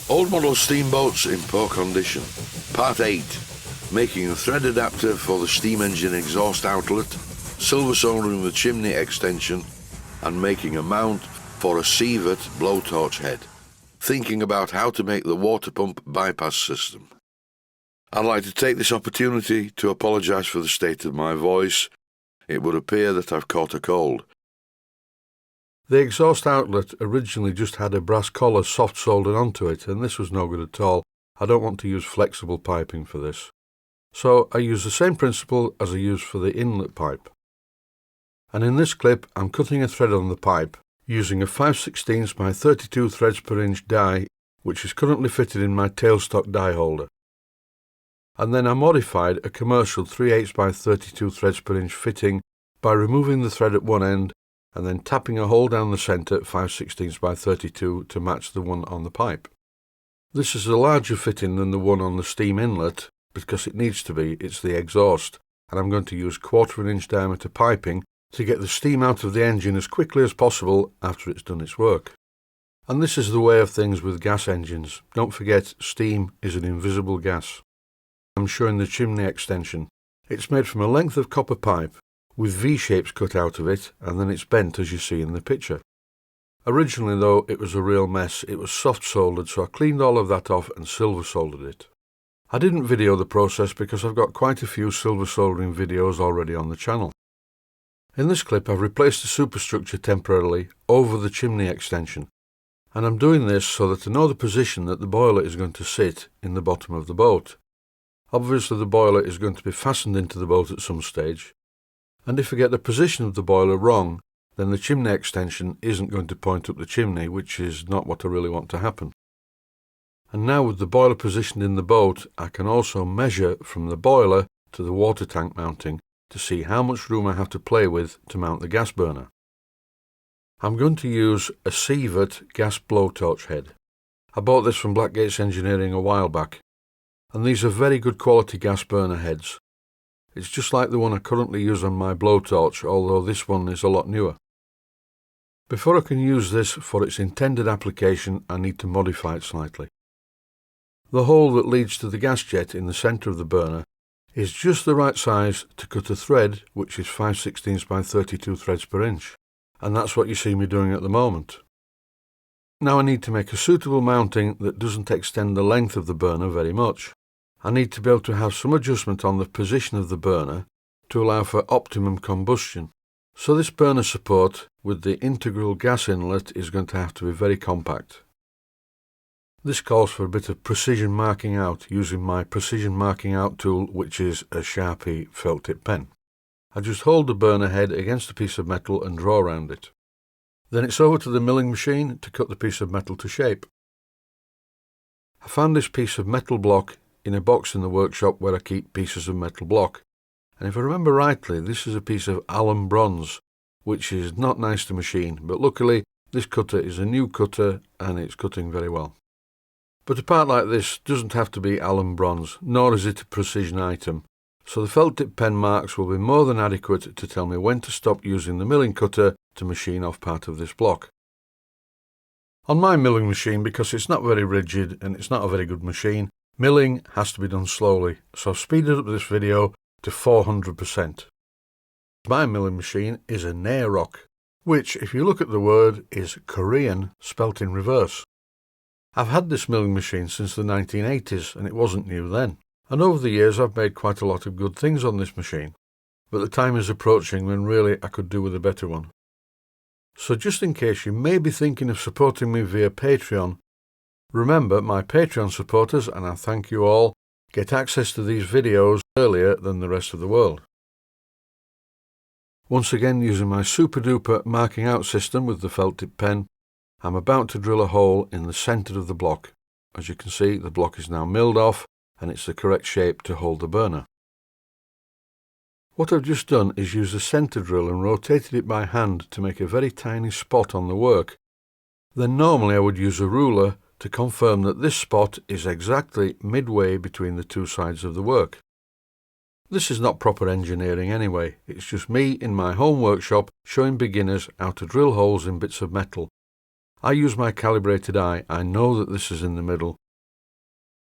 Old model steamboats in poor condition. Part 8. Making a thread adapter for the steam engine exhaust outlet, silver soldering the chimney extension, and making a mount for a sievert blowtorch head. Thinking about how to make the water pump bypass system. I'd like to take this opportunity to apologise for the state of my voice. It would appear that I've caught a cold. The exhaust outlet originally just had a brass collar soft soldered onto it, and this was no good at all. I don't want to use flexible piping for this. So I use the same principle as I use for the inlet pipe. And in this clip I'm cutting a thread on the pipe using a 5/16 by 32 threads per inch die, which is currently fitted in my tailstock die holder. And then I modified a commercial 3/8 by 32 threads per inch fitting by removing the thread at one end and then tapping a hole down the centre at 5/16 by 32 to match the one on the pipe. This is a larger fitting than the one on the steam inlet because it needs to be, it's the exhaust, and I'm going to use 1/4 inch diameter piping to get the steam out of the engine as quickly as possible after it's done its work. And this is the way of things with gas engines. Don't forget, steam is an invisible gas. I'm showing the chimney extension. It's made from a length of copper pipe with V-shapes cut out of it, and then it's bent as you see in the picture. Originally though, it was a real mess. It was soft soldered, so I cleaned all of that off and silver soldered it. I didn't video the process because I've got quite a few silver soldering videos already on the channel. In this clip I've replaced the superstructure temporarily over the chimney extension, and I'm doing this so that I know the position that the boiler is going to sit in the bottom of the boat. Obviously the boiler is going to be fastened into the boat at some stage, and if I get the position of the boiler wrong, then the chimney extension isn't going to point up the chimney, which is not what I really want to happen. And now with the boiler positioned in the boat, I can also measure from the boiler to the water tank mounting to see how much room I have to play with to mount the gas burner. I'm going to use a sievert gas blowtorch head. I bought this from Blackgates Engineering a while back, and these are very good quality gas burner heads. It's just like the one I currently use on my blowtorch, although this one is a lot newer. Before I can use this for its intended application, I need to modify it slightly. The hole that leads to the gas jet in the centre of the burner is just the right size to cut a thread, which is 5/16 by 32 threads per inch, and that's what you see me doing at the moment. Now I need to make a suitable mounting that doesn't extend the length of the burner very much. I need to be able to have some adjustment on the position of the burner to allow for optimum combustion. So this burner support with the integral gas inlet is going to have to be very compact. This calls for a bit of precision marking out using my precision marking out tool, which is a Sharpie felt tip pen. I just hold the burner head against a piece of metal and draw around it. Then it's over to the milling machine to cut the piece of metal to shape. I found this piece of metal block in a box in the workshop where I keep pieces of metal block, and if I remember rightly, this is a piece of alum bronze, which is not nice to machine, but luckily this cutter is a new cutter and it's cutting very well. But a part like this doesn't have to be alum bronze, nor is it a precision item, so the felt tip pen marks will be more than adequate to tell me when to stop using the milling cutter to machine off part of this block. On my milling machine, because it's not very rigid and it's not a very good machine, milling has to be done slowly, so I've speeded up this video to 400%. My milling machine is a Nairok, which, if you look at the word, is Korean spelt in reverse. I've had this milling machine since the 1980s and it wasn't new then, and over the years I've made quite a lot of good things on this machine, but the time is approaching when really I could do with a better one. So just in case you may be thinking of supporting me via Patreon, remember my Patreon supporters, and I thank you all, get access to these videos earlier than the rest of the world. Once again, using my super duper marking out system with the felt tip pen, I'm about to drill a hole in the centre of the block. As you can see, the block is now milled off and it's the correct shape to hold the burner. What I've just done is use the centre drill and rotated it by hand to make a very tiny spot on the work. Then normally I would use a ruler to confirm that this spot is exactly midway between the two sides of the work. This is not proper engineering anyway, it's just me in my home workshop showing beginners how to drill holes in bits of metal. I use my calibrated eye, I know that this is in the middle,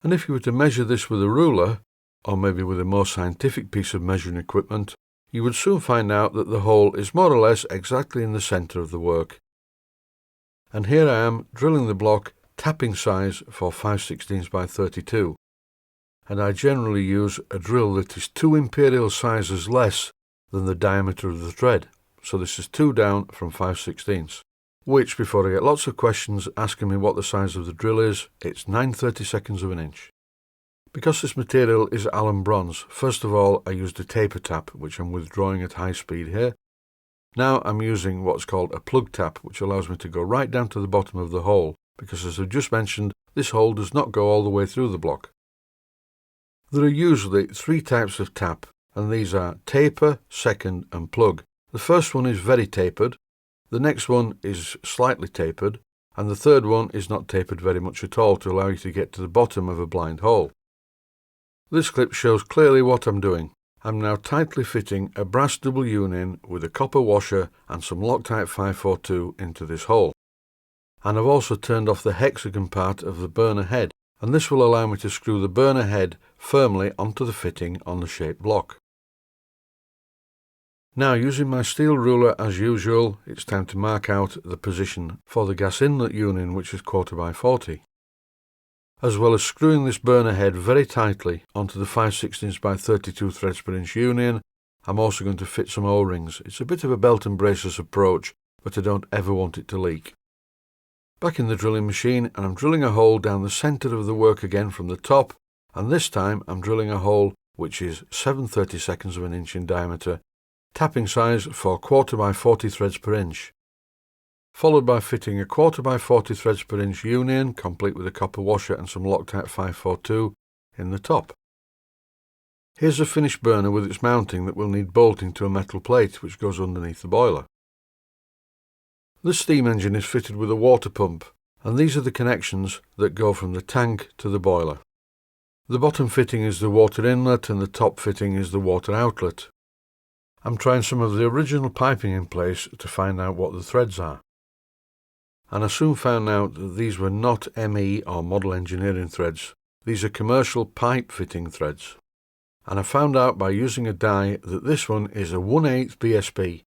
And if you were to measure this with a ruler, or maybe with a more scientific piece of measuring equipment, you would soon find out that the hole is more or less exactly in the centre of the work. And here I am drilling the block tapping size for 5/16 by 32. And I generally use a drill that is 2 imperial sizes less than the diameter of the thread. So this is 2 down from 5/16, which, before I get lots of questions asking me what the size of the drill is, it's 9/32 of an inch. Because this material is Allen bronze, first of all I used a taper tap, which I'm withdrawing at high speed here. Now I'm using what's called a plug tap, which allows me to go right down to the bottom of the hole, because as I've just mentioned, this hole does not go all the way through the block. There are usually 3 types of tap, and these are taper, second and plug. The first one is very tapered, the next one is slightly tapered, and the third one is not tapered very much at all to allow you to get to the bottom of a blind hole. This clip shows clearly what I'm doing. I'm now tightly fitting a brass double union with a copper washer and some Loctite 542 into this hole. And I've also turned off the hexagon part of the burner head, and this will allow me to screw the burner head firmly onto the fitting on the shaped block. Now, using my steel ruler as usual, it's time to mark out the position for the gas inlet union, which is 1/4 by 40. As well as screwing this burner head very tightly onto the 5/16 by 32 threads per inch union, I'm also going to fit some O-rings. It's a bit of a belt and braces approach, but I don't ever want it to leak. Back in the drilling machine, and I'm drilling a hole down the centre of the work again from the top, and this time I'm drilling a hole which is 7/32 of an inch in diameter, tapping size for 1/4 by 40 threads per inch, followed by fitting a 1/4 by 40 threads per inch union, complete with a copper washer and some Loctite 542 in the top. Here's a finished burner with its mounting that will need bolting to a metal plate which goes underneath the boiler. This steam engine is fitted with a water pump, and these are the connections that go from the tank to the boiler. The bottom fitting is the water inlet and the top fitting is the water outlet. I'm trying some of the original piping in place to find out what the threads are. And I soon found out that these were not ME or model engineering threads. These are commercial pipe fitting threads. And I found out by using a die that this one is a 1/8 BSP.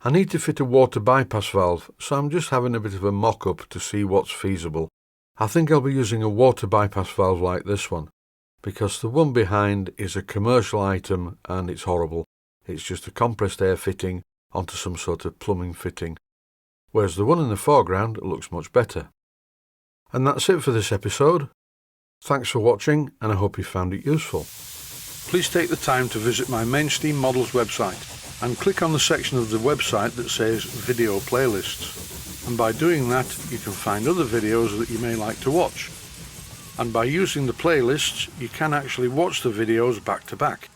I need to fit a water bypass valve, so I'm just having a bit of a mock-up to see what's feasible. I think I'll be using a water bypass valve like this one, because the one behind is a commercial item and it's horrible. It's just a compressed air fitting onto some sort of plumbing fitting, whereas the one in the foreground looks much better. And that's it for this episode. Thanks for watching, and I hope you found it useful. Please take the time to visit my Mainsteam Models website and click on the section of the website that says Video Playlists. And by doing that, you can find other videos that you may like to watch. And by using the playlists, you can actually watch the videos back to back.